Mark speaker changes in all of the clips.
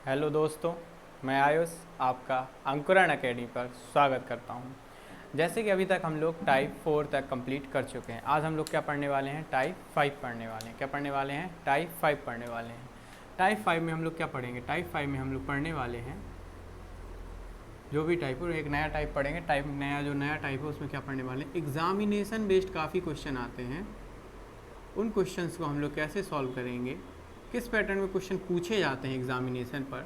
Speaker 1: Hello दोस्तों, मैं आयुष आपका अंकुरण एकेडमी पर स्वागत करता हूं। जैसे कि अभी तक हम लोग टाइप 4 तक कंप्लीट कर चुके हैं। आज हम लोग क्या पढ़ने वाले हैं? टाइप 5 पढ़ने वाले हैं। क्या पढ़ने वाले हैं? टाइप 5 पढ़ने वाले हैं। टाइप 5 में हम लोग क्या पढ़ेंगे? टाइप 5 में हम लोग पढ़ने वाले हैं जो भी टाइप हो, एक नया टाइप पढ़ेंगे। नया टाइप है उसमें क्या पढ़ने वाले हैं? एग्जामिनेशन बेस्ड काफ़ी क्वेश्चन आते हैं। उन क्वेश्चंस को हम लोग कैसे सॉल्व करेंगे, किस पैटर्न में क्वेश्चन पूछे जाते हैं एग्जामिनेशन पर,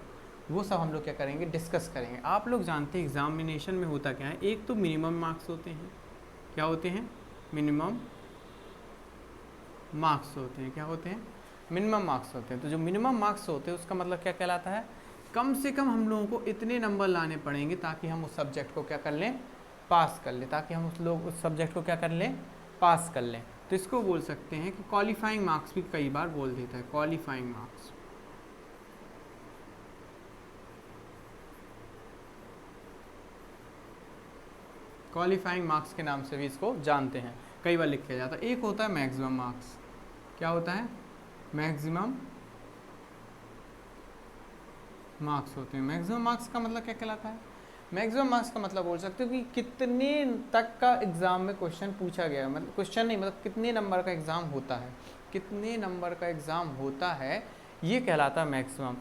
Speaker 1: वो सब हम लोग क्या करेंगे? डिस्कस करेंगे। आप लोग जानते हैं एग्जामिनेशन में होता क्या है? एक तो मिनिमम मार्क्स होते हैं। क्या होते हैं? मिनिमम मार्क्स होते हैं। क्या होते हैं? मिनिमम मार्क्स होते हैं। तो जो मिनिमम मार्क्स होते हैं उसका मतलब क्या कहलाता है? कम से कम हम लोगों को इतने नंबर लाने पड़ेंगे ताकि हम उस सब्जेक्ट को क्या कर लें? पास कर लें। ताकि हम उस सब्जेक्ट को क्या कर लें? पास कर लें। तो इसको बोल सकते हैं कि क्वालिफाइंग मार्क्स भी कई बार बोल देता है। क्वालिफाइंग मार्क्स, क्वालिफाइंग मार्क्स के नाम से भी इसको जानते हैं, कई बार लिखा जाता है। एक होता है मैक्सिमम मार्क्स। क्या होता है? मैक्सिमम मार्क्स होते हैं। मैक्सिमम मार्क्स का मतलब क्या कहलाता है? मैक्सिमम मार्क्स का मतलब बोल सकते हो कि कितने तक का एग्ज़ाम में क्वेश्चन पूछा गया है। मतलब क्वेश्चन नहीं, मतलब कितने नंबर का एग्ज़ाम होता है। कितने नंबर का एग्ज़ाम होता है, ये कहलाता है मैक्सिमम।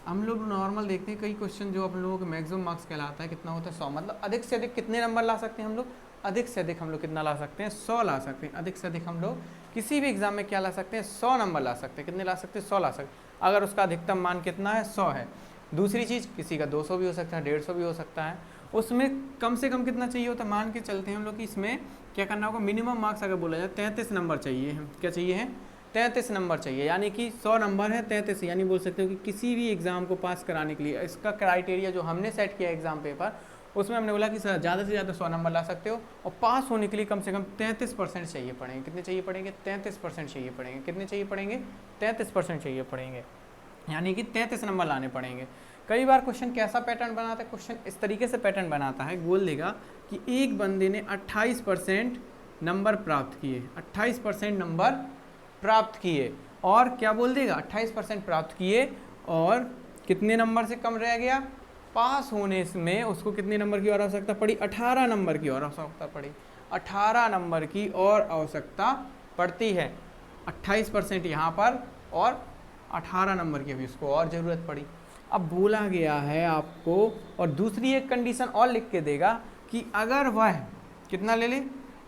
Speaker 1: हम लोग नॉर्मल देखते हैं कई क्वेश्चन जो हम लोगों के मैक्सिमम मार्क्स कहलाता है, कितना होता है? 100। मतलब अधिक से अधिक कितने नंबर ला सकते हैं हम लोग? अधिक से अधिक हम लोग कितना ला सकते हैं? 100 ला सकते हैं। अधिक से अधिक हम लोग किसी भी एग्जाम में क्या ला सकते हैं? 100 नंबर ला सकते हैं। कितने ला सकते हैं? 100 ला सकते हैं। अगर उसका अधिकतम मान कितना है? 100 है। दूसरी चीज़, किसी का 200 भी हो सकता है, 150 भी हो सकता है। उसमें कम से कम कितना चाहिए होता है? मान के चलते हैं हम लोग कि इसमें क्या करना होगा? मिनिमम मार्क्स अगर बोला जाए 33 नंबर चाहिए है। क्या चाहिए है? 33 नंबर चाहिए। यानी कि 100 नंबर है, 33। यानी बोल सकते हो कि किसी भी एग्ज़ाम को पास कराने के लिए इसका क्राइटेरिया जो हमने सेट किया एग्ज़ाम पेपर, उसमें हमने बोला कि सर ज़्यादा से ज़्यादा 100 नंबर ला सकते हो और पास होने के लिए कम से कम 33% चाहिए पड़ेंगे। कितने चाहिए पड़ेंगे? 33% चाहिए पड़ेंगे। कितने चाहिए पड़ेंगे? 33% चाहिए पड़ेंगे। यानी कि 33 नंबर लाने पड़ेंगे। कई बार क्वेश्चन कैसा पैटर्न बनाता है? क्वेश्चन इस तरीके से पैटर्न बनाता है, बोल देगा कि एक बंदे ने 28% नंबर प्राप्त किए। 28% नंबर प्राप्त किए और क्या बोल देगा? 28% प्राप्त किए और कितने नंबर से कम रह गया? पास होने में उसको कितने नंबर की और आवश्यकता पड़ी? 18 नंबर की और आवश्यकता पड़ी। 18 नंबर की और आवश्यकता पड़ती है। 28% यहाँ पर और 18 नंबर की अभी उसको और ज़रूरत पड़ी। अब बोला गया है आपको, और दूसरी एक कंडीशन और लिख के देगा कि अगर वह कितना ले ले?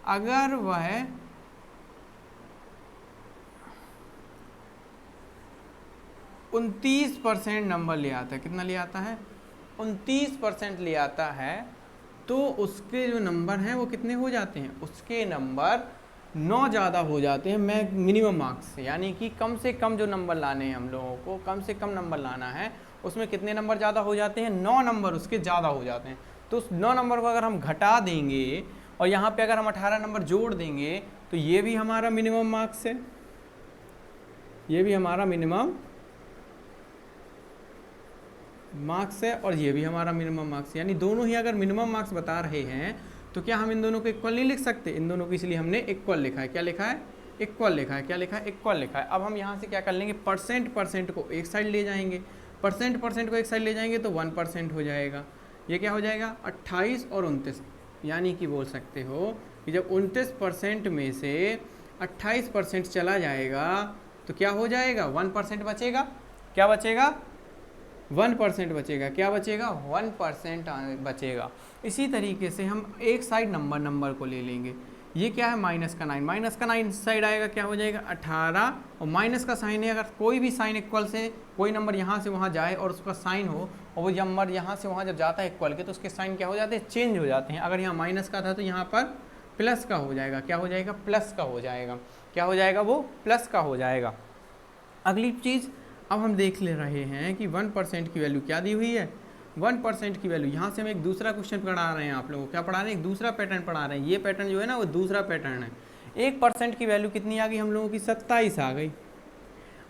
Speaker 1: अगर वह 29% नंबर ले आता है। कितना ले आता है? 29% ले आता है, तो उसके जो नंबर हैं वो कितने हो जाते हैं? उसके नंबर 9 ज़्यादा हो जाते हैं मैं मिनिमम मार्क्स से। यानी कि कम से कम जो नंबर लाने हैं हम लोगों को, कम से कम नंबर लाना है, उसमें कितने नंबर ज़्यादा हो जाते हैं? 9 नंबर उसके ज़्यादा हो जाते हैं। तो उस 9 नंबर को अगर हम घटा देंगे और यहाँ पे अगर हम 18 नंबर जोड़ देंगे तो ये भी हमारा मिनिमम मार्क्स है। ये भी हमारा मिनिमम मार्क्स है और ये भी हमारा मिनिमम मार्क्स है। यानी दोनों ही अगर मिनिमम मार्क्स बता रहे हैं तो क्या हम इन दोनों को इक्वल नहीं लिख सकते? इन दोनों को इसलिए हमने इक्वल लिखा है। क्या लिखा है? इक्वल लिखा है। क्या लिखा है? इक्वल लिखा है। अब हम यहाँ से क्या कर लेंगे? परसेंट को एक साइड ले जाएंगे। परसेंट को एक साइड ले जाएंगे तो 1% हो जाएगा। ये क्या हो जाएगा? 28 और 29। यानी कि बोल सकते हो कि जब 29% में से 28% चला जाएगा तो क्या हो जाएगा? 1% बचेगा। क्या बचेगा? 1% बचेगा। क्या बचेगा? 1% बचेगा। इसी तरीके से हम एक साइड नंबर को ले लेंगे। ये क्या है? माइनस का 9। माइनस का 9 साइड आएगा, क्या हो जाएगा? 18। और माइनस का साइन है, अगर कोई भी साइन इक्वल से कोई नंबर यहाँ से वहाँ जाए और उसका साइन हो और वो नंबर यहाँ से वहाँ जब जाता है इक्वल के, तो उसके साइन क्या हो जाते हैं? चेंज हो जाते हैं। अगर यहाँ माइनस का था तो यहाँ पर प्लस का हो जाएगा। क्या हो जाएगा? प्लस का हो जाएगा। क्या हो जाएगा? वो प्लस का हो जाएगा। अगली चीज़ अब हम देख ले रहे हैं कि 1% की वैल्यू क्या दी हुई है? 1% की वैल्यू। यहाँ से हम एक दूसरा क्वेश्चन पढ़ा रहे हैं आप लोगों को। क्या पढ़ा रहे हैं? एक दूसरा पैटर्न पढ़ा रहे हैं। ये पैटर्न जो है ना वो दूसरा पैटर्न है। 1% की वैल्यू कितनी आ गई हम लोगों की? 27 आ गई।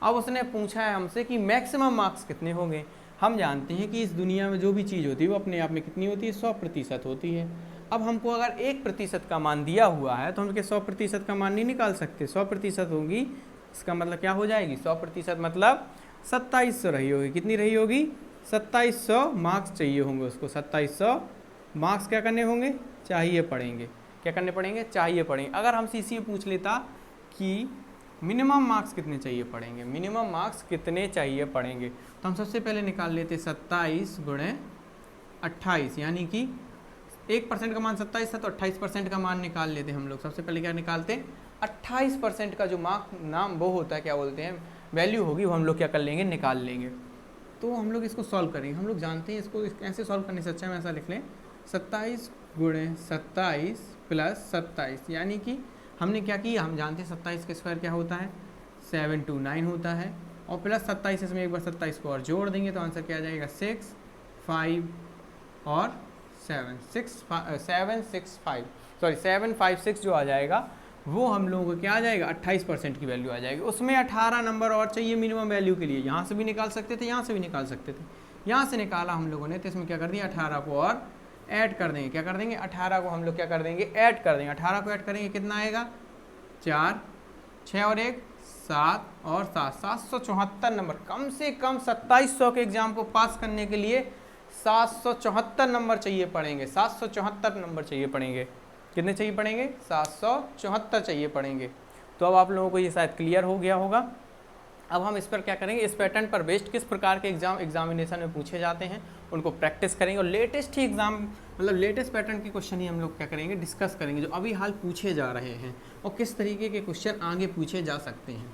Speaker 1: अब उसने पूछा है हमसे कि मैक्सिमम मार्क्स कितने होंगे। हम जानते हैं कि इस दुनिया में जो भी चीज़ होती है वो अपने आप में कितनी होती है? 100% होती है। अब हमको अगर 1% का मान दिया हुआ है तो हम 100% का मान नहीं निकाल सकते। 100% होगी, इसका मतलब क्या हो जाएगी? 100% मतलब 2700 रही होगी। कितनी रही होगी? 2700 मार्क्स चाहिए होंगे उसको, 2700 मार्क्स क्या करने होंगे, चाहिए पड़ेंगे। क्या करने पड़ेंगे, चाहिए पड़ेंगे। अगर हमसे इसी पूछ लेता कि मिनिमम मार्क्स कितने चाहिए पड़ेंगे, मिनिमम मार्क्स कितने चाहिए पड़ेंगे, तो हम सबसे पहले निकाल लेते 27 गुणे 28, यानी कि 1% का मान 27 था तो 28% का मान निकाल लेते हम लोग। सबसे पहले क्या निकालते, 28% का जो मार्क नाम वो होता है, क्या बोलते हैं, वैल्यू होगी, वो हम लोग क्या कर लेंगे, निकाल लेंगे। तो हम लोग इसको सॉल्व करेंगे। हम लोग जानते हैं इसको ऐसे सॉल्व करने से अच्छा हम ऐसा लिख लें, 27 गुणे 27 प्लस 27, यानी कि हमने क्या किया, हम जानते हैं 27 का स्क्वायर क्या होता है, 729 होता है, और प्लस 27 इसमें एक बार 27 को और जोड़ देंगे तो आंसर क्या आ जाएगा, 6, 5 और 756 जो आ जाएगा वो हम लोगों को क्या आ जाएगा, 28% की वैल्यू आ जाएगी। उसमें 18 नंबर और चाहिए मिनिमम वैल्यू के लिए, यहाँ से भी निकाल सकते थे, यहाँ से भी निकाल सकते थे। यहाँ से निकाला हम लोगों ने तो इसमें क्या कर दिया, 18 को और ऐड कर देंगे। क्या कर देंगे, 18 को हम लोग क्या कर देंगे, ऐड कर देंगे। 18 को ऐड करेंगे कितना आएगा, 4, 6 और 1 7 और 7, 774 नंबर। कम से कम 2700 के एग्जाम को पास करने के लिए 774 नंबर चाहिए पड़ेंगे, 774 नंबर चाहिए पड़ेंगे। कितने चाहिए पड़ेंगे, 774 चाहिए पड़ेंगे। तो अब आप लोगों को ये शायद क्लियर हो गया होगा। अब हम इस पर क्या करेंगे, इस पैटर्न पर बेस्ड किस प्रकार के एग्जामिनेशन में पूछे जाते हैं उनको प्रैक्टिस करेंगे, और लेटेस्ट ही एग्जाम मतलब लेटेस्ट पैटर्न के क्वेश्चन ही हम लोग क्या करेंगे, डिस्कस करेंगे जो अभी हाल पूछे जा रहे हैं और किस तरीके के क्वेश्चन आगे पूछे जा सकते हैं।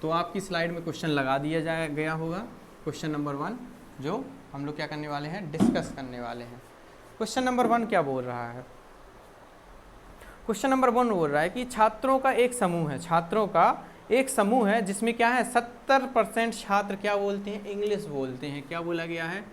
Speaker 1: तो आपकी स्लाइड में क्वेश्चन लगा दिया गया होगा, क्वेश्चन नंबर 1 जो हम लोग क्या करने वाले हैं, डिस्कस करने वाले हैं। क्वेश्चन नंबर 1 क्या बोल रहा है, क्वेश्चन नंबर 1 बोल रहा है कि छात्रों का एक समूह है, छात्रों का एक समूह है जिसमें क्या है, 70% छात्र क्या बोलते हैं, इंग्लिश बोलते हैं। क्या बोला गया है,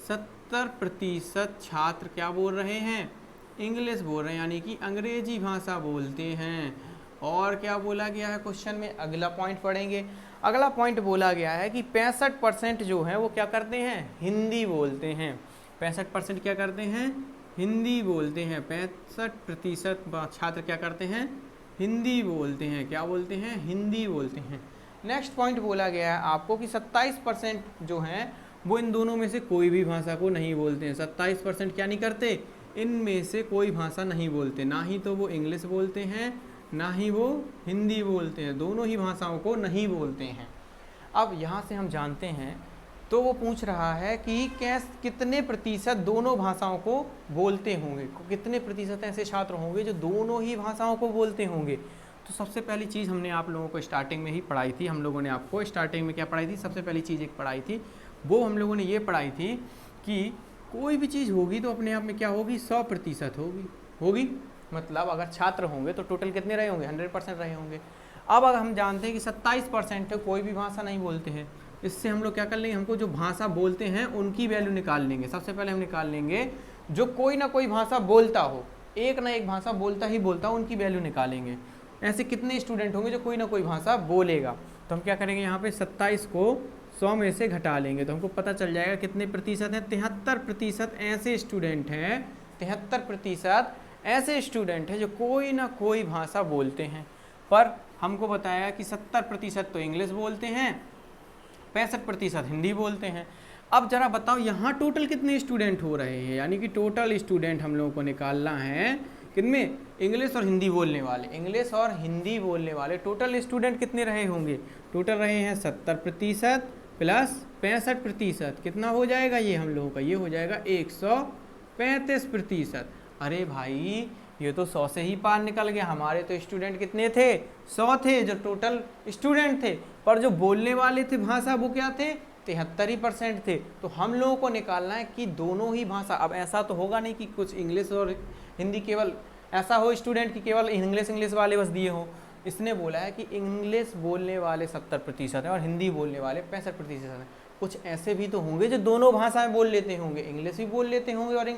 Speaker 1: 70% छात्र क्या बोल रहे हैं, इंग्लिश बोल रहे हैं, यानी कि अंग्रेजी भाषा बोलते हैं। और क्या बोला गया है क्वेश्चन में, अगला पॉइंट पढ़ेंगे। अगला पॉइंट बोला गया है कि 65% जो है वो क्या करते हैं, हिंदी बोलते हैं। 65% क्या करते हैं, हिंदी बोलते हैं। 65% छात्र क्या करते हैं, हिंदी बोलते हैं। क्या बोलते हैं, हिंदी बोलते हैं। नेक्स्ट पॉइंट बोला गया है आपको कि 27% जो हैं वो इन दोनों में से कोई भी भाषा को नहीं बोलते हैं। 27% क्या नहीं करते, इनमें से कोई भाषा नहीं बोलते, ना ही तो वो इंग्लिश बोलते हैं ना ही वो हिंदी बोलते हैं, दोनों ही भाषाओं को नहीं बोलते हैं। अब यहाँ से हम जानते हैं, तो वो पूछ रहा है कि कितने प्रतिशत दोनों भाषाओं को बोलते होंगे, कितने प्रतिशत ऐसे छात्र होंगे जो दोनों ही भाषाओं को बोलते होंगे। तो सबसे पहली चीज़ हमने आप लोगों को स्टार्टिंग में ही पढ़ाई थी, हम लोगों ने आपको स्टार्टिंग में क्या पढ़ाई थी, सबसे पहली चीज़ एक पढ़ाई थी, वो हम लोगों ने ये पढ़ाई थी कि कोई भी चीज़ होगी तो अपने आप में क्या होगी, 100% होगी। मतलब अगर छात्र होंगे तो टोटल कितने रहे होंगे, 100% रहे होंगे। अब अगर हम जानते हैं कि 27% है कोई भी भाषा नहीं बोलते हैं, इससे हम लोग क्या कर लेंगे, हमको जो भाषा बोलते हैं उनकी वैल्यू निकाल लेंगे। सबसे पहले हम निकाल लेंगे जो कोई ना कोई भाषा बोलता हो, एक ना एक भाषा बोलता ही बोलता हो, उनकी वैल्यू निकालेंगे। ऐसे कितने स्टूडेंट होंगे जो कोई ना कोई भाषा बोलेगा, तो हम क्या करेंगे, यहाँ पे 27 को 100 में से घटा लेंगे तो हमको पता चल जाएगा कितने प्रतिशत हैं, 73% ऐसे स्टूडेंट हैं, 73% ऐसे स्टूडेंट हैं जो कोई ना कोई भाषा बोलते हैं। पर हमको बताया कि 70% तो इंग्लिश बोलते हैं, 65% हिंदी बोलते हैं। अब जरा बताओ यहाँ टोटल कितने स्टूडेंट हो रहे हैं, यानी कि टोटल स्टूडेंट हम लोगों को निकालना है कितने, इंग्लिश और हिंदी बोलने वाले, इंग्लिश और हिंदी बोलने वाले टोटल स्टूडेंट कितने रहे होंगे, टोटल रहे हैं 70% प्लस 65%, कितना हो जाएगा ये हम लोगों का, ये हो जाएगा 135%। अरे भाई ये तो 100 से ही पार निकल गया, हमारे तो स्टूडेंट कितने थे, 100 थे जो टोटल स्टूडेंट थे, पर जो बोलने वाले थे भाषा वो क्या थे, 73% थे। तो हम लोगों को निकालना है कि दोनों ही भाषा, अब ऐसा तो होगा नहीं कि कुछ इंग्लिश और हिंदी केवल ऐसा हो स्टूडेंट की केवल इंग्लिश वाले बस दिए हो। इसने बोला है कि इंग्लिश बोलने वाले 70% हैं और हिंदी बोलने वाले 65% हैं। कुछ ऐसे भी तो होंगे जो दोनों भाषाएं बोल लेते होंगे, इंग्लिश भी बोल लेते होंगे और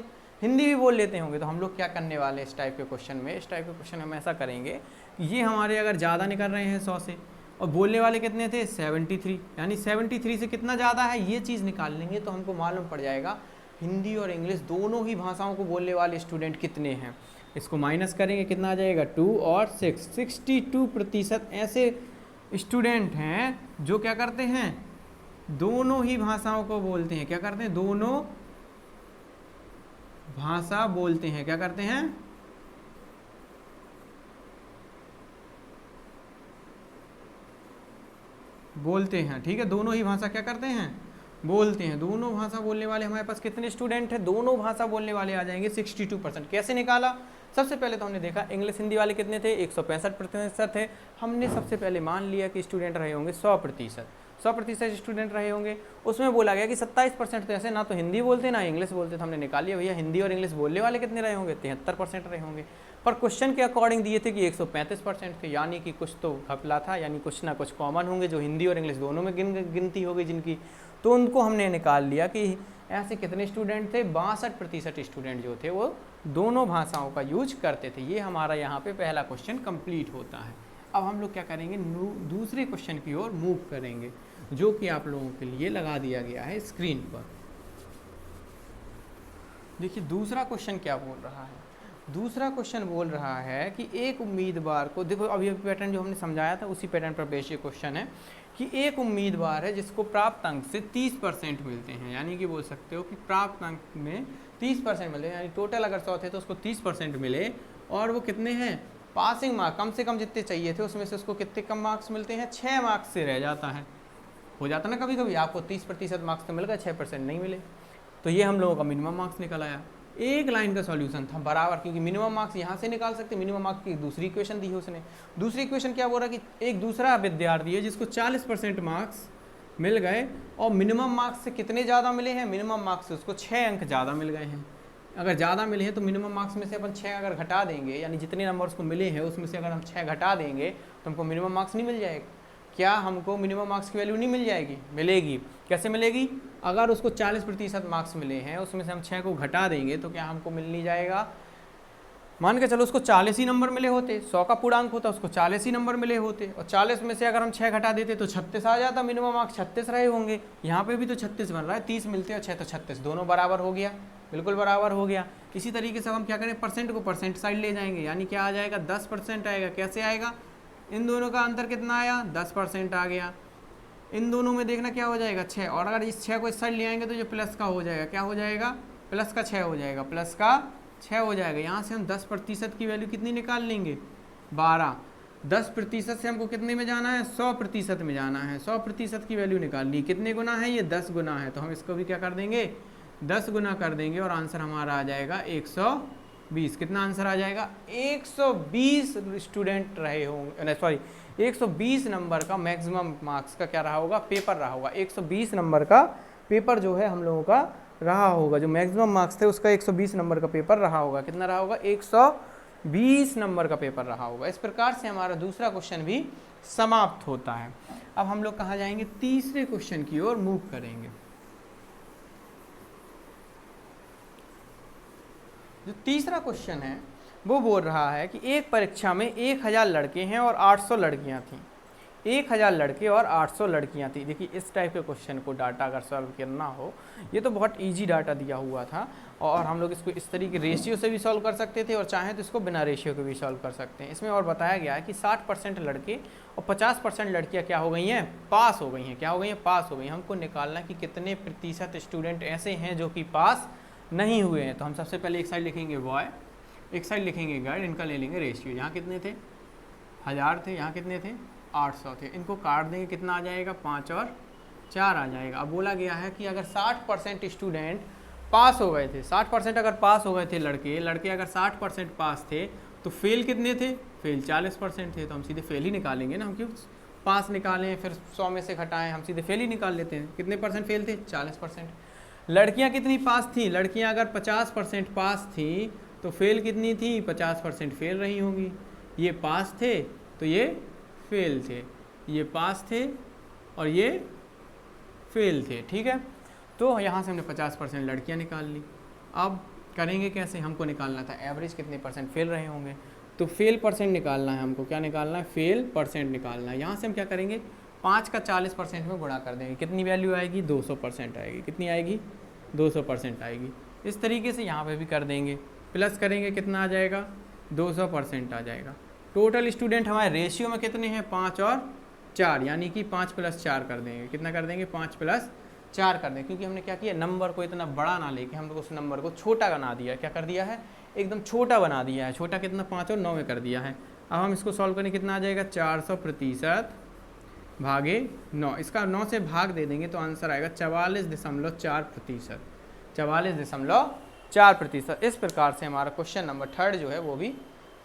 Speaker 1: हिंदी भी बोल लेते होंगे। तो हम लोग क्या करने वाले इस टाइप के क्वेश्चन में, इस टाइप के क्वेश्चन हम ऐसा करेंगे कि ये हमारे अगर ज़्यादा निकल रहे हैं 100 से और बोलने वाले कितने थे 73, यानी 73 से कितना ज़्यादा है ये चीज़ निकाल लेंगे तो हमको मालूम पड़ जाएगा हिंदी और इंग्लिश दोनों ही भाषाओं को बोलने वाले स्टूडेंट कितने हैं। इसको माइनस करेंगे कितना आ जाएगा 2 और 6, 62% ऐसे स्टूडेंट हैं जो क्या करते हैं, दोनों ही भाषाओं को बोलते हैं। क्या करते हैं, दोनों भाषा बोलते हैं। क्या करते हैं, बोलते हैं। ठीक है, दोनों ही भाषा क्या करते हैं, बोलते हैं। दोनों भाषा बोलने वाले हमारे पास कितने स्टूडेंट हैं, दोनों भाषा बोलने वाले आ जाएंगे 62%। कैसे निकाला, सबसे पहले तो हमने देखा इंग्लिश हिंदी वाले कितने थे, 165% थे। हमने सबसे पहले मान लिया कि स्टूडेंट रहे होंगे 100% स्टूडेंट रहे होंगे। उसमें बोला गया कि 27% तो ऐसे ना तो हिंदी बोलते ना इंग्लिश बोलते। तो हमने निकाल लिया भैया हिंदी और इंग्लिश बोलने वाले कितने रहे होंगे, 73% रहे होंगे। पर क्वेश्चन के अकॉर्डिंग दिए थे कि 135% थे, यानी कि कुछ तो घपला था, यानी कुछ ना कुछ कॉमन होंगे जो हिंदी और इंग्लिश दोनों में गिनती होगी जिनकी। तो उनको हमने निकाल लिया कि ऐसे कितने स्टूडेंट थे, 62% स्टूडेंट जो थे वो दोनों भाषाओं का यूज करते थे। ये हमारा यहाँ पे पहला क्वेश्चन कंप्लीट होता है। अब हम लोग क्या करेंगे, दूसरे क्वेश्चन की ओर मूव करेंगे, जो कि आप लोगों के लिए लगा दिया गया है स्क्रीन पर। देखिए दूसरा क्वेश्चन क्या बोल रहा है, दूसरा क्वेश्चन बोल रहा है कि एक उम्मीदवार को, देखो अभी पैटर्न जो हमने समझाया था उसी पैटर्न पर बेस्ड ये क्वेश्चन है कि एक उम्मीदवार है जिसको प्राप्त अंक से 30% मिलते हैं, यानी कि बोल सकते हो कि प्राप्त अंक में 30% मिले, यानी टोटल अगर 100 थे तो उसको 30% मिले, और वो कितने हैं, पासिंग मार्क कम से कम जितने चाहिए थे उसमें से उसको कितने कम मार्क्स मिलते हैं, 6 मार्क्स से रह जाता है। हो जाता ना कभी कभी आपको 30% मार्क्स तो मिल गए, 6% नहीं मिले, तो ये हम लोगों का मिनिमम मार्क्स निकल आया। एक लाइन का सॉल्यूशन था बराबर, क्योंकि मिनिमम मार्क्स यहाँ से निकाल सकते, मिनिमम मार्क्स की दूसरी इक्वेशन दी है उसने। दूसरी इक्वेशन क्या बोल रहा है कि एक दूसरा विद्यार्थी है जिसको 40% मार्क्स मिल गए और मिनिमम मार्क्स से कितने ज़्यादा मिले हैं, मिनिमम मार्क्स से उसको 6 अंक ज़्यादा मिल गए हैं। अगर ज़्यादा मिले हैं तो मिनिमम मार्क्स में से अपन 6 अगर घटा देंगे, यानी जितने नंबर उसको मिले हैं उसमें से अगर हम 6 घटा देंगे तो हमको मिनिमम मार्क्स नहीं मिल जाएगा। क्या हमको मिनिमम मार्क्स की वैल्यू नहीं मिल जाएगी, मिलेगी। कैसे मिलेगी, अगर उसको 40% मार्क्स मिले हैं उसमें से हम 6 को घटा देंगे तो क्या हमको मिल नहीं जाएगा। मान के चलो उसको 40 ही नंबर मिले होते, 100 का पूर्णांक होता, उसको 40 ही नंबर मिले होते, और 40 में से अगर हम 6 घटा देते तो 36 आ जाता, मिनिमम मार्क्स 36 रहे होंगे। यहाँ पे भी तो 36 बन रहा है, 30 मिलते और 6 तो 36, दोनों बराबर हो गया, बिल्कुल बराबर हो गया। इसी तरीके से हम क्या करें, परसेंट को परसेंट साइड ले जाएंगे, यानी क्या आ जाएगा, 10% आएगा। कैसे आएगा, इन दोनों का अंतर कितना आया, 10% आ गया। इन दोनों में देखना क्या हो जाएगा, 6, और अगर इस 6 को इस साइड ले आएंगे तो जो प्लस का हो जाएगा, क्या हो जाएगा, प्लस का 6 हो जाएगा, प्लस का 6 हो जाएगा। यहाँ से हम 10% की वैल्यू कितनी निकाल लेंगे, 12। 10% से हमको कितने में जाना है, 100% में जाना है। 100% की वैल्यू निकाल ली, कितने गुना है, ये 10 गुना है, तो हम इसको भी क्या कर देंगे, 10 गुना कर देंगे, और आंसर हमारा आ जाएगा 120। कितना आंसर आ जाएगा, 120 स्टूडेंट रहे होंगे, सॉरी 120 नंबर का मैक्सिमम मार्क्स का क्या रहा होगा, पेपर रहा होगा। 120 नंबर का पेपर जो है हम लोगों का रहा होगा, जो मैक्सिमम मार्क्स थे उसका 120 नंबर का पेपर रहा होगा। कितना रहा होगा, 120 नंबर का पेपर रहा होगा। इस प्रकार से हमारा दूसरा क्वेश्चन भी समाप्त होता है। अब हम लोग कहाँ जाएंगे, तीसरे क्वेश्चन की ओर मूव करेंगे। जो तीसरा क्वेश्चन है वो बोल रहा है कि एक परीक्षा में 1000 लड़के हैं और 800 लड़कियां थीं। 1000 लड़के और 800 लड़कियां थी। देखिए इस टाइप के क्वेश्चन को डाटा अगर सॉल्व करना हो, ये तो बहुत इजी डाटा दिया हुआ था, और हम लोग इसको इस तरीके रेशियो से भी सॉल्व कर सकते थे, और चाहें तो इसको बिना रेशियो के भी सॉल्व कर सकते हैं। इसमें और बताया गया है कि 60% लड़के और 50% लड़कियाँ क्या हो गई हैं, पास हो गई हैं। क्या हो गई हैं, पास हो गई। हमको निकालना कि कितने प्रतिशत स्टूडेंट ऐसे हैं जो कि पास नहीं हुए हैं। तो हम सबसे पहले एक साइड लिखेंगे बॉय, एक साइड लिखेंगे गर्ल, इनका ले लेंगे रेशियो। यहाँ कितने थे, 1000 थे, यहाँ कितने थे, 800 थे। इनको काट देंगे, कितना आ जाएगा, 5 और 4 आ जाएगा। अब बोला गया है कि अगर 60% स्टूडेंट पास हो गए थे, 60% अगर पास हो गए थे लड़के अगर 60% पास थे, तो फेल कितने थे, फेल 40% थे। तो हम सीधे फेल ही निकालेंगे ना, हम क्यों पास निकालें, फिर 100 में से घटाएं, हम सीधे फेल ही निकाल लेते हैं। कितने परसेंट फेल थे, 40%। लड़कियां कितनी पास थी, लड़कियां अगर 50% पास थी तो फेल कितनी थी, 50% फेल रही होंगी। ये पास थे तो ये फेल थे, ये पास थे और ये फेल थे। ठीक है, तो यहाँ से हमने 50% लड़कियाँ निकाल ली। अब करेंगे कैसे, हमको निकालना था एवरेज कितने परसेंट फेल रहे होंगे, तो फेल परसेंट निकालना है हमको। क्या निकालना है, फेल परसेंट निकालना है। यहाँ से हम क्या करेंगे, 5 का 40% में गुणा कर देंगे। कितनी वैल्यू आएगी, 200% आएगी। कितनी आएगी, 200% आएगी। इस तरीके से यहाँ पे भी कर देंगे, प्लस करेंगे, कितना आ जाएगा, 200% आ जाएगा। टोटल स्टूडेंट हमारे रेशियो में कितने हैं, 5 और 4, यानी कि 5 + 4 कर देंगे। कितना कर देंगे? 5 + 4 कर देंगे, क्योंकि हमने क्या किया, नंबर को इतना बड़ा ना लेके हम लोग उस नंबर को छोटा बना दिया। क्या कर दिया है? एकदम छोटा बना दिया है। छोटा कितना? 5 और 9 में कर दिया है। अब हम इसको सॉल्व करें, कितना आ जाएगा? 400% भागे 9। इसका 9 से भाग दे देंगे तो आंसर आएगा 44.4%। 44.4%। इस प्रकार से हमारा क्वेश्चन नंबर 3 जो है वो भी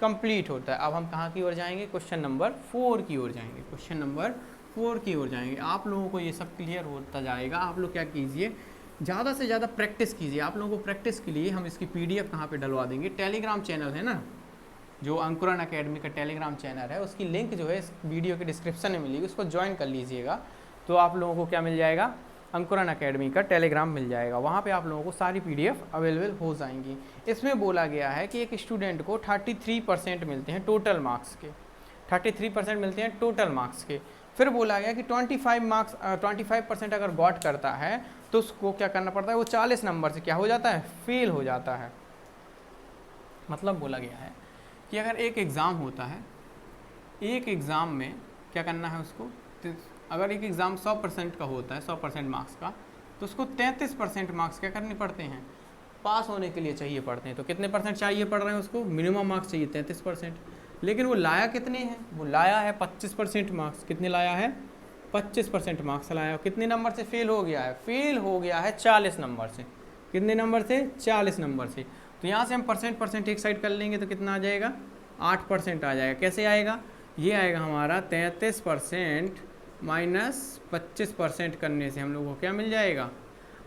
Speaker 1: कंप्लीट होता है। अब हम कहाँ की ओर जाएंगे? क्वेश्चन नंबर 4 की ओर जाएंगे। क्वेश्चन नंबर 4 की ओर जाएंगे। आप लोगों को ये सब क्लियर होता जाएगा। आप लोग क्या कीजिए, ज़्यादा से ज़्यादा प्रैक्टिस कीजिए। आप लोगों को प्रैक्टिस के लिए हम इसकी PDF कहाँ पे डलवा देंगे? टेलीग्राम चैनल है ना, जो अंकुरन अकेडमी का टेलीग्राम चैनल है, उसकी लिंक जो है इस वीडियो के डिस्क्रिप्शन में मिलेगी, उसको ज्वाइन कर लीजिएगा। तो आप लोगों को क्या मिल जाएगा? अंकुरन अकेडमी का टेलीग्राम मिल जाएगा। वहाँ पे आप लोगों को सारी PDF अवेलेबल हो जाएंगी। इसमें बोला गया है कि एक स्टूडेंट को 33% मिलते हैं टोटल मार्क्स के। 33% मिलते हैं टोटल मार्क्स के। फिर बोला गया कि 25% अगर गॉट करता है तो उसको क्या करना पड़ता है? वो 40 नंबर से क्या हो जाता है? फेल हो जाता है। मतलब बोला गया है कि अगर एक एग्ज़ाम होता है, एक एग्ज़ाम में क्या करना है उसको, अगर एक एग्ज़ाम 100% का होता है, 100% मार्क्स का, तो उसको 33% मार्क्स क्या करने पड़ते हैं? पास होने के लिए चाहिए पड़ते हैं। तो कितने % चाहिए पड़ रहे हैं उसको? मिनिमम मार्क्स चाहिए 33%। लेकिन वो लाया कितने हैं? वो लाया है 25% मार्क्स। कितने लाया है? 25% मार्क्स लाया। कितने नंबर से फेल हो गया है? फेल हो गया है 40 नंबर से। कितने नंबर से? 40 नंबर से। तो यहाँ से हम परसेंट एक साइड कर लेंगे तो कितना आ जाएगा? 8% आ जाएगा। कैसे आएगा? ये आएगा हमारा 33% माइनस 25% करने से हम लोग को क्या मिल जाएगा?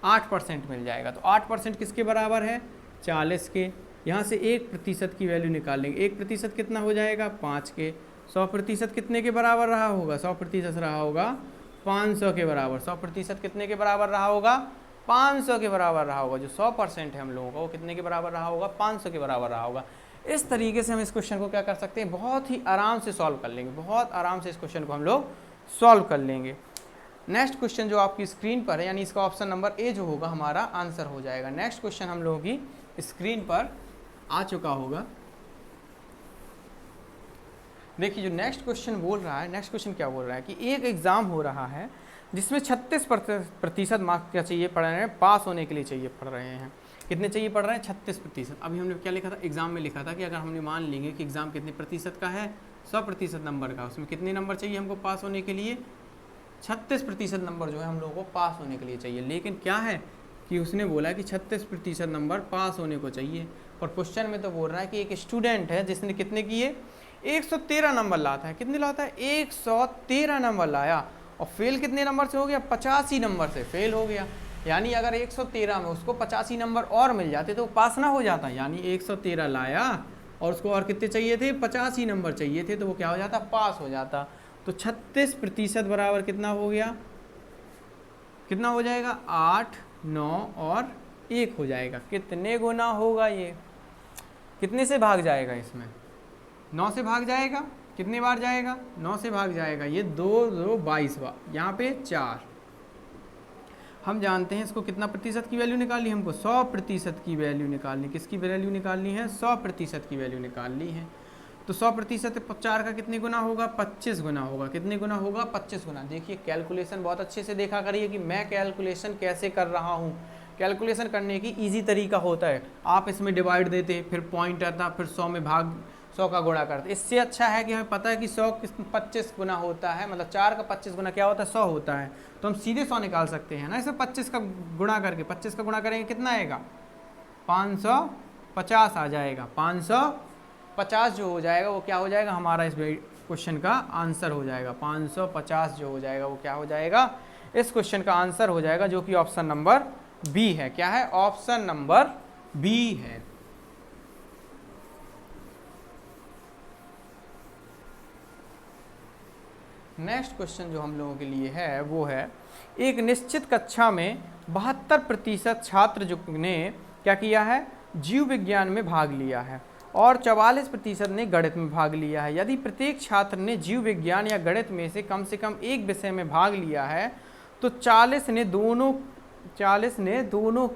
Speaker 1: 8% मिल जाएगा। तो 8% किसके बराबर है? 40 के। यहाँ से 1% की वैल्यू निकालेंगे। 1% कितना हो जाएगा? 5 के। 100% कितने के बराबर रहा होगा? 100% रहा होगा 500 के बराबर। 100% कितने के बराबर रहा होगा? 500 के बराबर रहा होगा। जो 100% है हम लोगों का, वो कितने के बराबर रहा होगा? 500 के बराबर रहा होगा। इस तरीके से हम इस क्वेश्चन को क्या कर सकते हैं? बहुत ही आराम से सॉल्व कर लेंगे। बहुत आराम से इस क्वेश्चन को हम लोग सॉल्व कर लेंगे। नेक्स्ट क्वेश्चन जो आपकी स्क्रीन पर है, यानी इसका ऑप्शन नंबर ए जो होगा हमारा आंसर हो जाएगा। नेक्स्ट क्वेश्चन हम लोगों की स्क्रीन पर आ चुका होगा। देखिए जो नेक्स्ट क्वेश्चन बोल रहा है, नेक्स्ट क्वेश्चन क्या बोल रहा है कि एक एग्ज़ाम हो रहा है जिसमें 36% मार्क्स क्या चाहिए पड़ रहे हैं? पास होने के लिए चाहिए पड़ रहे हैं। कितने चाहिए पड़ रहे हैं? 36%। अभी हमने क्या लिखा था? एग्ज़ाम में लिखा था कि अगर हमने मान लेंगे कि एग्ज़ाम कितने प्रतिशत का है? 100% नंबर का। उसमें कितने नंबर चाहिए हमको पास होने के लिए? 36% नंबर जो है हम लोगों को पास होने के लिए चाहिए। लेकिन क्या है कि उसने बोला कि 36% नंबर पास होने को चाहिए, और क्वेश्चन में तो बोल रहा है कि एक स्टूडेंट है जिसने कितने किए? 113 नंबर लाता है। कितने लाता है? 113 नंबर लाया, और फेल कितने नंबर से हो गया? 85 नंबर से फेल हो गया। यानी अगर 113 में उसको 85 नंबर और मिल जाते तो पास ना हो जाता। यानी 113 लाया और उसको और कितने चाहिए थे? 85 नंबर चाहिए थे, तो वो क्या हो जाता? पास हो जाता। तो 36% बराबर कितना हो गया? कितना हो जाएगा? 8, 9 और 1 हो जाएगा। कितने गुना होगा ये? कितने से भाग जाएगा इसमें? 9 से भाग जाएगा। कितने बार जाएगा? 9 से भाग जाएगा। ये 2 2 22 बार, यहाँ पे 4। हम जानते हैं इसको कितना प्रतिशत की वैल्यू निकालनी है? हमको 100% की वैल्यू निकालनी। किसकी वैल्यू निकालनी है? 100% की वैल्यू निकालनी है। तो 100% 4 का कितने गुना होगा? 25 गुना होगा। कितने गुना होगा? 25 गुना। देखिए कैलकुलेशन बहुत अच्छे से देखा करिए कि मैं कैलकुलेशन कैसे कर रहा हूँ। कैलकुलेशन करने की ईजी तरीका होता है, आप इसमें डिवाइड देते, फिर पॉइंट आता, फिर 100 में भाग 100 का गुणा करते। इससे अच्छा है कि हमें पता है कि 100 25 गुना होता है, मतलब 4 का 25 गुना क्या होता है? 100 होता है। तो हम सीधे 100 निकाल सकते हैं ना। इसे 25 का गुणा करके, 25 का गुणा करेंगे कितना आएगा? 550 आ जाएगा। 550 जो हो जाएगा वो क्या हो जाएगा? हमारा इस क्वेश्चन का आंसर हो जाएगा। 550 जो हो जाएगा वो क्या हो जाएगा? इस क्वेश्चन का आंसर हो जाएगा, जो कि ऑप्शन नंबर बी है। क्या है? ऑप्शन नंबर बी है। नेक्स्ट क्वेश्चन जो हम लोगों के लिए है वो है, एक निश्चित कक्षा में 72% छात्र जो ने क्या किया है? जीव विज्ञान में भाग लिया है, और 44% ने गणित में भाग लिया है। यदि प्रत्येक छात्र ने जीव विज्ञान या गणित में से कम एक विषय में भाग लिया है, तो 40 ने दोनों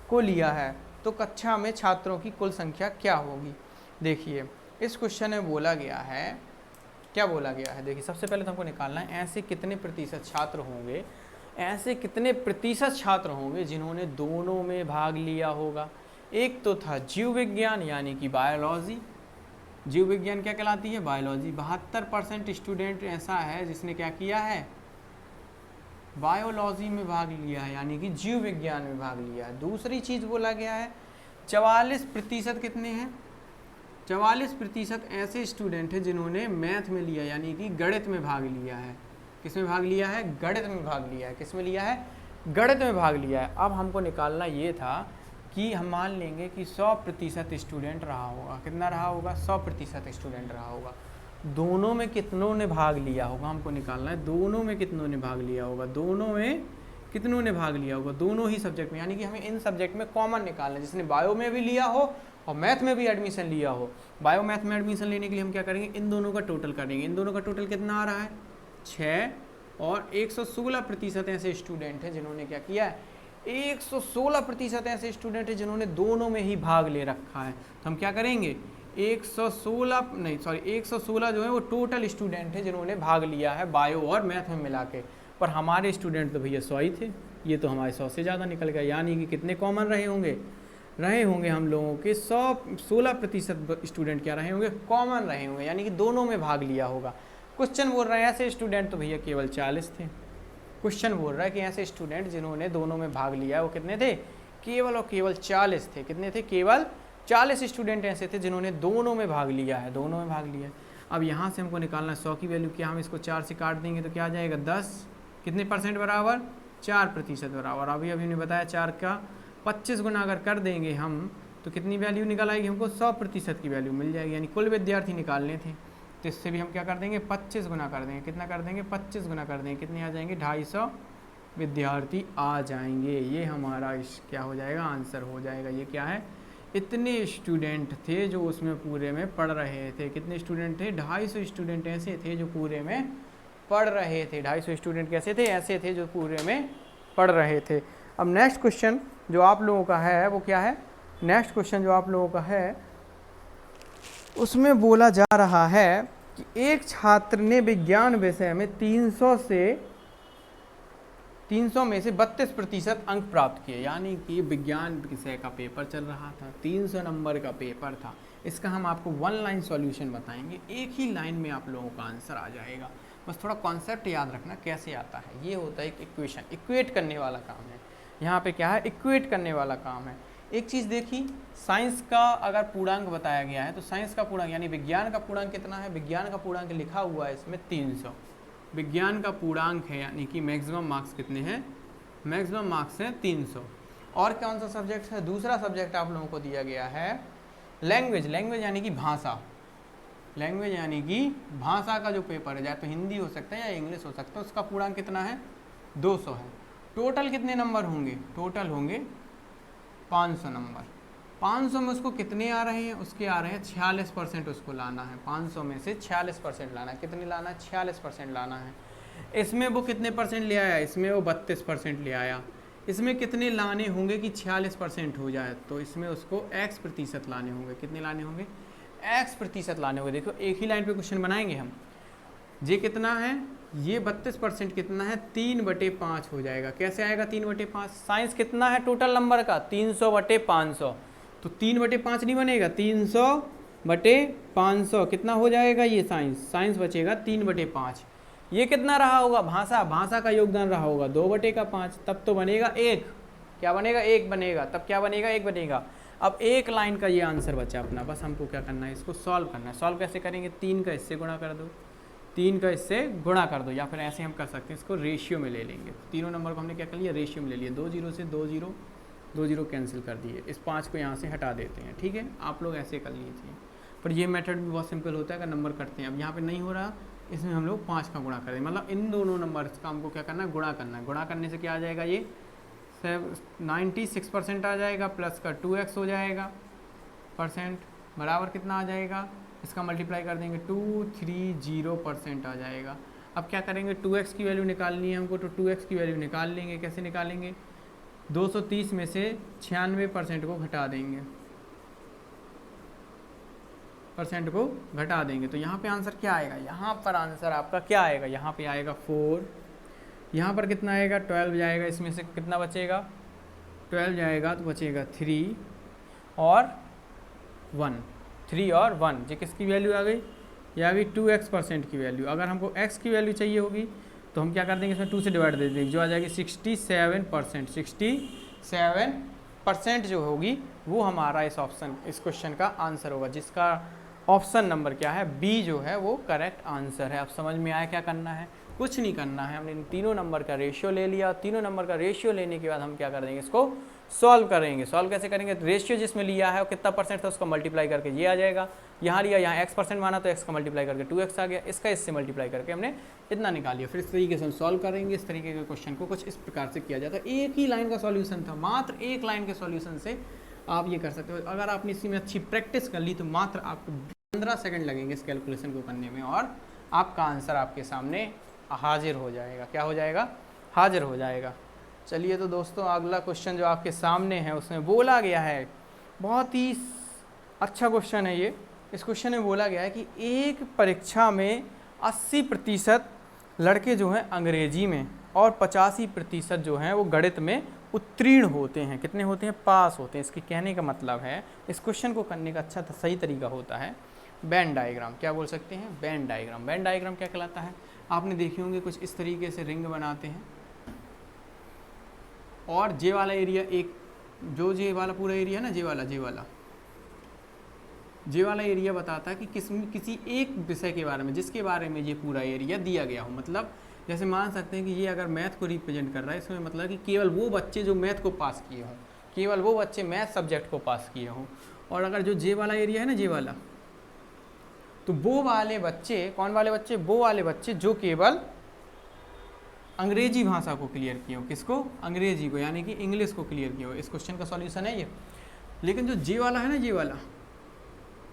Speaker 1: को लिया है, तो कक्षा में छात्रों की कुल संख्या क्या होगी? देखिए इस क्वेश्चन में बोला गया है क्या बोला गया है, देखिए सबसे पहले तो हमको निकालना है ऐसे कितने प्रतिशत छात्र होंगे, ऐसे कितने प्रतिशत छात्र होंगे जिन्होंने दोनों में भाग लिया होगा। एक तो था जीव विज्ञान यानी कि बायोलॉजी, जीव विज्ञान क्या कहलाती है, बायोलॉजी। 72% स्टूडेंट ऐसा है जिसने क्या किया है, बायोलॉजी में भाग लिया है यानी कि जीव विज्ञान में भाग लिया है। दूसरी चीज़ बोला गया है 44% कितने हैं, 44% ऐसे स्टूडेंट हैं जिन्होंने मैथ में लिया यानी कि गणित में भाग लिया है। किस में भाग लिया है, गणित में भाग लिया है। किस में लिया है, गणित में भाग लिया है। अब हमको निकालना ये था कि हम मान लेंगे कि 100% स्टूडेंट रहा होगा, कितना रहा होगा, 100% स्टूडेंट रहा होगा। दोनों में कितनों ने भाग लिया होगा, हमको निकालना है दोनों में कितनों ने भाग लिया होगा, दोनों में कितनों ने भाग लिया होगा, दोनों ही सब्जेक्ट में, यानी कि हमें इन सब्जेक्ट में कॉमन निकालना है, जिसने बायो में भी लिया हो और मैथ में भी एडमिशन लिया हो। बायो मैथ में एडमिशन लेने के लिए हम क्या करेंगे, इन दोनों का टोटल करेंगे। इन दोनों का टोटल कितना आ रहा है, 6, और 116% ऐसे स्टूडेंट हैं जिन्होंने क्या किया है, 116% ऐसे स्टूडेंट हैं जिन्होंने दोनों में ही भाग ले रखा है। तो हम क्या करेंगे, 116 जो है वो टोटल स्टूडेंट हैं जिन्होंने भाग लिया है बायो और मैथ में मिला के। पर हमारे स्टूडेंट तो भैया 100 ही थे, ये तो हमारे 100 से ज़्यादा निकल गया। यानी कि कितने कॉमन रहे होंगे हम लोगों के 16% स्टूडेंट क्या रहे होंगे, कॉमन रहे होंगे, यानी कि दोनों में भाग लिया होगा। क्वेश्चन बोल रहा है ऐसे स्टूडेंट तो भैया केवल 40 थे। क्वेश्चन बोल रहा है कि ऐसे स्टूडेंट जिन्होंने दोनों में भाग लिया है वो कितने थे, केवल और केवल 40 थे। कितने थे, केवल 40 स्टूडेंट ऐसे थे जिन्होंने दोनों में भाग लिया है, दोनों में भाग लिया है। अब यहाँ से हमको निकालना है 100 की वैल्यू, क्या हम इसको 4 से काट देंगे तो क्या आ जाएगा, 10 कितने % बराबर, 4% बराबर। अभी हमने बताया 4 का 25 गुना अगर कर देंगे हम तो कितनी वैल्यू निकल आएगी, हमको 100% की वैल्यू मिल जाएगी। यानी कुल विद्यार्थी निकालने थे तो इससे भी हम क्या कर देंगे, 25 गुना कर देंगे। कितना कर देंगे, 25 गुना कर देंगे, कितने आ जाएंगे, 250 विद्यार्थी आ जाएंगे। ये हमारा क्या हो जाएगा, आंसर हो जाएगा। ये क्या है, इतने स्टूडेंट थे जो उसमें पूरे में पढ़ रहे थे। कितने स्टूडेंट थे, 250 स्टूडेंट ऐसे थे जो पूरे में पढ़ रहे थे। 250 स्टूडेंट कैसे थे, ऐसे थे जो पूरे में पढ़ रहे थे। अब नेक्स्ट क्वेश्चन जो आप लोगों का है वो क्या है, नेक्स्ट क्वेश्चन जो आप लोगों का है उसमें बोला जा रहा है कि एक छात्र ने विज्ञान विषय में 300 में से 32% अंक प्राप्त किए। यानी कि विज्ञान विषय का पेपर चल रहा था, 300 नंबर का पेपर था। इसका हम आपको 1 लाइन सॉल्यूशन बताएंगे, एक ही लाइन में आप लोगों का आंसर आ जाएगा। बस थोड़ा कॉन्सेप्ट याद रखना कैसे आता है। ये होता है एक इक्वेशन, इक्वेट करने वाला काम है। यहाँ पे क्या है, इक्वेट करने वाला काम है। एक चीज़ देखी, साइंस का अगर पूर्णांक बताया गया है तो साइंस का पूर्णांक यानी विज्ञान का पूर्णांक कितना है, विज्ञान का पूर्णांक लिखा हुआ है इसमें 300। विज्ञान का पूर्णांक है यानी कि मैक्सिमम मार्क्स कितने हैं, मैक्सिमम मार्क्स हैं 300। और कौन सा सब्जेक्ट है, दूसरा सब्जेक्ट आप लोगों को दिया गया है लैंग्वेज। लैंग्वेज यानी कि भाषा, लैंग्वेज यानी कि भाषा का जो पेपर है, चाहे तो हिंदी हो सकता है या इंग्लिश हो सकता है, उसका पूर्णांक कितना है, 200 है। टोटल कितने नंबर होंगे, टोटल होंगे 500 नंबर। 500 में उसको कितने आ रहे हैं, उसके आ रहे हैं 46% उसको लाना है। 500 में से 46% लाना है। कितने लाना है, 46% लाना है। इसमें वो कितने % ले आया, इसमें वो 32% ले आया। इसमें कितने लाने होंगे कि 46% हो जाए, तो इसमें उसको x% लाने होंगे। कितने लाने होंगे, x% लाने होंगे। देखो एक ही लाइन पे क्वेश्चन बनाएंगे हम। ये कितना है, ये 32% कितना है, 3/5 हो जाएगा। कैसे आएगा 3/5, साइंस कितना है टोटल नंबर का, 300/500, तो 3/5 नहीं बनेगा, 300/500 कितना हो जाएगा, ये साइंस बचेगा 3/5। ये कितना रहा होगा, भाषा का योगदान रहा होगा 2/5, तब तो बनेगा 1। क्या बनेगा, 1 बनेगा, तब क्या बनेगा, 1 बनेगा। अब एक लाइन का ये आंसर बचा अपना, बस हमको क्या करना है, इसको सॉल्व करना है। सॉल्व कैसे करेंगे, 3 का इससे गुणा कर दो, 3 का इससे गुणा कर दो, या फिर ऐसे हम कर सकते हैं, इसको रेशियो में ले लेंगे। तीनों नंबर को हमने क्या कर लिया, रेशियो में ले लिया। 2 0 से 2 0 कैंसिल कर दिए, इस 5 को यहाँ से हटा देते हैं। ठीक है, आप लोग ऐसे कर लीजिए। पर ये मेथड भी बहुत सिंपल होता है अगर नंबर करते हैं। अब यहाँ पे नहीं हो रहा, इसमें हम लोग 5 का गुणा करें, मतलब इन दोनों नंबर्स का हमको क्या करना है, गुणा करना है। गुणा करने से क्या आ जाएगा, ये 96% आ जाएगा, प्लस का 2x हो जाएगा % बराबर कितना आ जाएगा, इसका मल्टीप्लाई कर देंगे 230% आ जाएगा। अब क्या करेंगे, 2x की वैल्यू निकालनी है हमको, तो 2x की वैल्यू निकाल लेंगे। कैसे निकालेंगे, 230 में से 96% को घटा देंगे, परसेंट को घटा देंगे तो यहाँ पे आंसर क्या आएगा, यहाँ पर आंसर आपका क्या आएगा, यहाँ पे आएगा 4, यहाँ पर कितना आएगा 12 जाएगा, इसमें से कितना बचेगा 12 जाएगा तो बचेगा 3 और 1, 3 और 1, ये किसकी वैल्यू आ गई, ये आ गई 2x% की वैल्यू। अगर हमको x की वैल्यू चाहिए होगी तो हम क्या कर देंगे, इसमें 2 से डिवाइड दे देंगे, जो आ जाएगी 67%। 67% जो होगी वो हमारा इस क्वेश्चन का आंसर होगा, जिसका ऑप्शन नंबर क्या है, बी जो है वो करेक्ट आंसर है। अब समझ में आया क्या करना है, कुछ नहीं करना है, हमने इन तीनों नंबर का रेशियो ले लिया। तीनों नंबर का रेशियो लेने के बाद हम क्या कर देंगे, इसको सॉल्व करेंगे। सॉल्व कैसे करेंगे, रेशियो जिसमें लिया है वो कितना परसेंट था उसको मल्टीप्लाई करके ये आ जाएगा, यहाँ लिया यहाँ x% माना तो x का मल्टीप्लाई करके 2x आ गया, इसका इससे मल्टीप्लाई करके हमने इतना निकाल लिया। फिर इस तरीके से हम सॉल्व करेंगे। इस तरीके के क्वेश्चन को कुछ इस प्रकार से किया जाता है। एक ही लाइन का सॉल्यूशन था, मात्र एक लाइन के सॉल्यूशन से आप ये कर सकते हो। अगर आपने इसी में अच्छी प्रैक्टिस कर ली तो मात्र आपको 15 सेकंड लगेंगे इस कैलकुलेशन को करने में और आपका आंसर आपके सामने हाजिर हो जाएगा। क्या हो जाएगा, हाजिर हो जाएगा। चलिए तो दोस्तों अगला क्वेश्चन जो आपके सामने है उसमें बोला गया है, बहुत ही अच्छा क्वेश्चन है ये। इस क्वेश्चन में बोला गया है कि एक परीक्षा में 80% लड़के जो हैं अंग्रेजी में और 85% जो हैं वो गणित में उत्तीर्ण होते हैं। कितने होते हैं, पास होते हैं। इसके कहने का मतलब है इस क्वेश्चन को करने का अच्छा सही तरीका होता है वेन डायग्राम। क्या बोल सकते हैं, वेन डायग्राम। वेन डायग्राम क्या कहलाता है, आपने देखे होंगे कुछ इस तरीके से रिंग बनाते हैं और जे वाला एरिया एक, जो जे वाला पूरा एरिया है ना, जे वाला एरिया बताता है कि किसी एक विषय के बारे में, जिसके बारे में ये पूरा एरिया दिया गया हो। मतलब जैसे मान सकते हैं कि ये अगर मैथ को रिप्रेजेंट कर रहा है, इसमें मतलब कि केवल वो बच्चे जो मैथ को पास किए हों, केवल वो बच्चे मैथ सब्जेक्ट को पास किए हों। और अगर जो जे वाला एरिया है ना, जे वाला, तो वो वाले बच्चे, कौन वाले बच्चे, वो वाले बच्चे जो केवल अंग्रेजी भाषा को क्लियर किए हो। किसको, अंग्रेजी को, यानी कि इंग्लिश को क्लियर किए हो। इस क्वेश्चन का सॉल्यूशन है ये। लेकिन जो जे वाला है ना,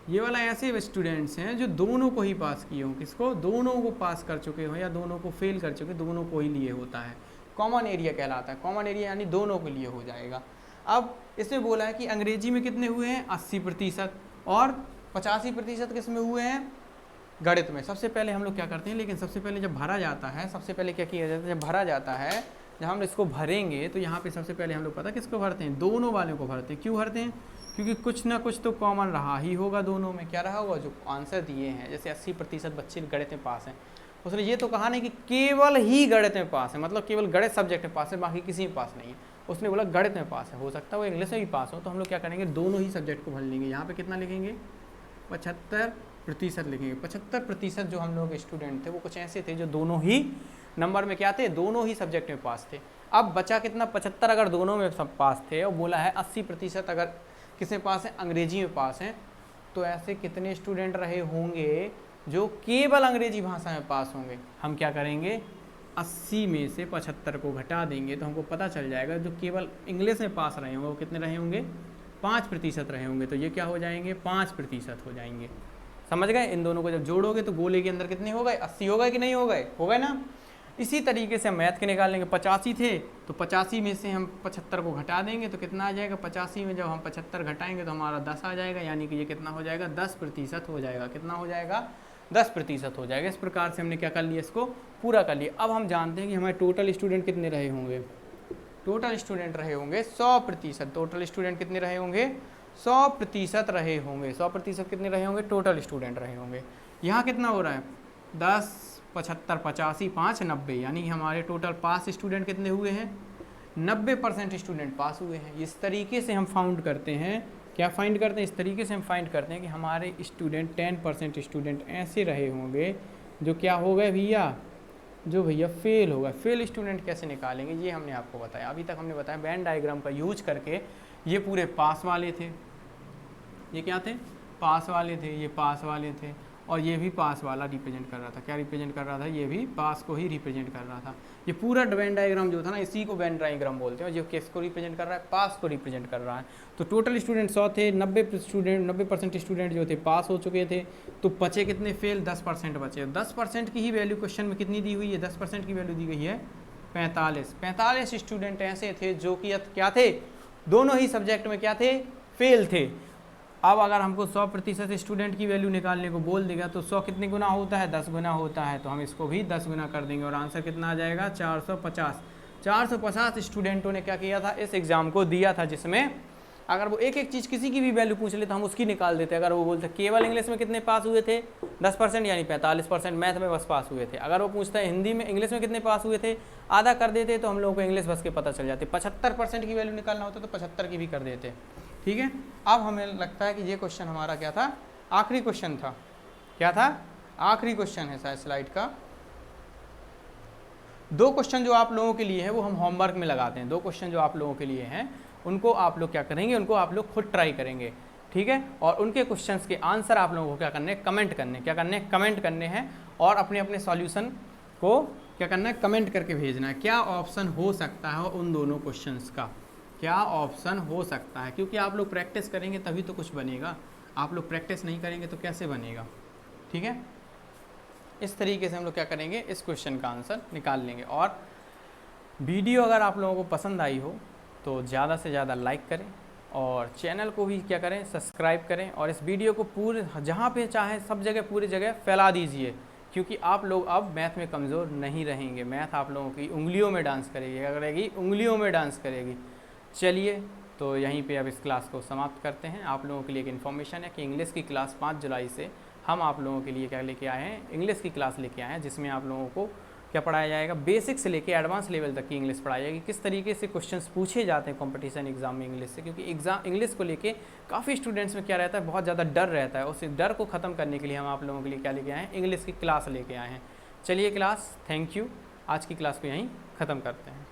Speaker 1: ये वाला ऐसे स्टूडेंट्स हैं जो दोनों को ही पास किए हों। किसको, दोनों को पास कर चुके हो या दोनों को फेल कर चुके, दोनों को ही लिए होता है। कॉमन एरिया कहलाता है। कॉमन एरिया यानी दोनों के लिए हो जाएगा। अब इसमें बोला है कि अंग्रेजी में कितने हुए हैं, 80% और 85% किस में हुए हैं, गणित में। सबसे पहले हम लोग क्या करते हैं, लेकिन सबसे पहले जब भरा जाता है, सबसे पहले क्या किया जाता है, जब भरा जाता है, जब हम इसको भरेंगे तो यहाँ पे सबसे पहले हम लोग पता किसको भरते हैं, दोनों वालों को भरते हैं। क्यों भरते हैं, क्योंकि कुछ ना कुछ तो कॉमन रहा ही होगा दोनों में। क्या रहा होगा, जो आंसर दिए हैं। जैसे 80% बच्चे गणित में पास हैं, उसने ये तो कहा नहीं कि केवल ही गणित में पास है, मतलब केवल गणित सब्जेक्ट में पास है, बाकी किसी में पास नहीं है। उसने बोला गणित में पास है, हो सकता है वो इंग्लिश में भी पास हो। तो हम लोग क्या करेंगे, दोनों ही सब्जेक्ट को भर लेंगे। यहाँ पे कितना लिखेंगे, 75% लिखेंगे। 75% जो हम लोग स्टूडेंट थे वो कुछ ऐसे थे जो दोनों ही नंबर में क्या थे, दोनों ही सब्जेक्ट में पास थे। अब बचा कितना, 75 अगर दोनों में सब पास थे, और बोला है 80% अगर किसमें पास है, अंग्रेजी में पास हैं, तो ऐसे कितने स्टूडेंट रहे होंगे जो केवल अंग्रेजी भाषा में पास होंगे। हम क्या करेंगे, 80 में से 75 को घटा देंगे तो हमको पता चल जाएगा जो केवल इंग्लिश में पास रहे होंगे वो कितने रहे होंगे, 5% रहे होंगे। तो ये क्या हो जाएंगे, 5% हो जाएंगे। समझ गए। इन दोनों को जब जोड़ोगे तो गोले के अंदर कितने हो गए, 80 हो गए कि नहीं हो गए, हो गए ना। इसी तरीके से मैथ के निकाल लेंगे। 85 थे तो 85 में से हम 75 को घटा देंगे तो कितना आ जाएगा, 85 में जब हम 75 घटाएंगे तो हमारा 10 आ जाएगा, यानी कि ये कितना हो जाएगा, 10% हो जाएगा। कितना हो जाएगा, 10% हो जाएगा। इस प्रकार से हमने क्या कर लिया, इसको पूरा कर लिया। अब हम जानते हैं कि हमारे टोटल स्टूडेंट कितने रहे होंगे, टोटल स्टूडेंट रहे होंगे 100%। टोटल स्टूडेंट कितने रहे होंगे, 100% रहे होंगे। 100% कितने रहे होंगे, टोटल स्टूडेंट रहे होंगे। यहाँ कितना हो रहा है, 10, 75, 85, 5, 90, यानी हमारे टोटल पास स्टूडेंट कितने हुए हैं, 90% स्टूडेंट पास हुए हैं। इस तरीके से हम फाउंड करते हैं, क्या फाइंड करते हैं, इस तरीके से हम फाइंड करते हैं कि हमारे स्टूडेंट 10% स्टूडेंट ऐसे रहे होंगे जो क्या हो गए भैया, जो भैया फेल होगा। फेल स्टूडेंट कैसे निकालेंगे ये हमने आपको बताया। अभी तक हमने बताया वेन डायग्राम का यूज करके। ये पूरे पास वाले थे, ये क्या थे, पास वाले थे, ये पास वाले थे, और ये भी पास वाला रिप्रेजेंट कर रहा था। क्या रिप्रेजेंट कर रहा था, ये भी पास को ही रिप्रेजेंट कर रहा था। ये पूरा वेन डायग्राम जो था ना, इसी को वेन डायग्राम बोलते हैं। जो किसको रिप्रेजेंट कर रहा है, पास को रिप्रेजेंट कर रहा है। तो टोटल स्टूडेंट 100 थे, 90% स्टूडेंट जो थे पास हो चुके थे, तो बचे कितने फेल, 10% बचे। 10% की ही वैल्यू क्वेश्चन में कितनी दी हुई है, 10% की वैल्यू दी गई है 45। 45 स्टूडेंट ऐसे थे जो कि क्या थे, दोनों ही सब्जेक्ट में क्या थे, फेल थे। अब अगर हमको 100% स्टूडेंट की वैल्यू निकालने को बोल देगा तो 100 कितने गुना होता है, 10 गुना होता है, तो हम इसको भी 10 गुना कर देंगे और आंसर कितना आ जाएगा 450। 450 स्टूडेंटों ने क्या किया था, इस एग्ज़ाम को दिया था, जिसमें अगर वो एक एक चीज़ किसी की भी वैल्यू पूछ ले तो हम उसकी निकाल देते। अगर वो बोलते केवल इंग्लिश में कितने पास हुए थे 10% यानी 45%, मैथ में बस पास हुए थे। अगर वो पूछता है हिंदी में इंग्लिश में कितने पास हुए थे, आधा कर देते तो हम लोगों को इंग्लिश बस के पता चल जाते। 75% की वैल्यू निकालना होता तो 75 की भी कर देते। ठीक है, अब हमें लगता है कि ये क्वेश्चन हमारा क्या था, आखिरी क्वेश्चन था। क्या था, आखिरी क्वेश्चन है शायद स्लाइड का। 2 क्वेश्चन जो आप लोगों के लिए है वो हम होमवर्क में लगाते हैं। 2 क्वेश्चन जो आप लोगों के लिए हैं उनको आप लोग क्या करेंगे, उनको आप लोग खुद ट्राई करेंगे। ठीक है, और उनके क्वेश्चंस के आंसर आप लोगों को क्या करने हैं, कमेंट करने, क्या करने हैं, कमेंट करने हैं, और अपने अपने सॉल्यूशन को क्या करना है, कमेंट करके भेजना है। क्या ऑप्शन हो सकता है उन दोनों क्वेश्चंस का, क्या ऑप्शन हो सकता है, क्योंकि आप लोग प्रैक्टिस करेंगे तभी तो कुछ बनेगा। आप लोग प्रैक्टिस नहीं करेंगे तो कैसे बनेगा। ठीक है, इस तरीके से हम लोग क्या करेंगे, इस क्वेश्चन का आंसर निकाल लेंगे। और वीडियो अगर आप लोगों को पसंद आई हो तो ज़्यादा से ज़्यादा लाइक करें और चैनल को भी क्या करें, सब्सक्राइब करें, और इस वीडियो को पूरे जहाँ पे चाहे सब जगह पूरी जगह फैला दीजिए, क्योंकि आप लोग अब मैथ में कमज़ोर नहीं रहेंगे। मैथ आप लोगों की उंगलियों में डांस करेगी, क्या करेगी, उंगलियों में डांस करेगी। चलिए, तो यहीं पे अब इस क्लास को समाप्त करते हैं। आप लोगों के लिए एक इन्फॉर्मेशन है कि इंग्लिश की क्लास 5 जुलाई से हम आप लोगों के लिए क्या लेके आए हैं, इंग्लिश की क्लास लेके आए हैं, जिसमें आप लोगों को क्या पढ़ाया जाएगा, बेसिक से लेके एडवांस लेवल तक की इंग्लिश पढ़ाई जाएगी। किस तरीके से क्वेश्चंस पूछे जाते हैं कंपटीशन एग्जाम में इंग्लिश से, क्योंकि एग्जाम इंग्लिश को लेके काफ़ी स्टूडेंट्स में क्या रहता है, बहुत ज़्यादा डर रहता है। उस डर को ख़त्म करने के लिए हम आप लोगों के लिए क्या लेके आए हैं, इंग्लिश की क्लास लेके आए हैं। चलिए क्लास, थैंक यू, आज की क्लास को यहीं ख़त्म करते हैं।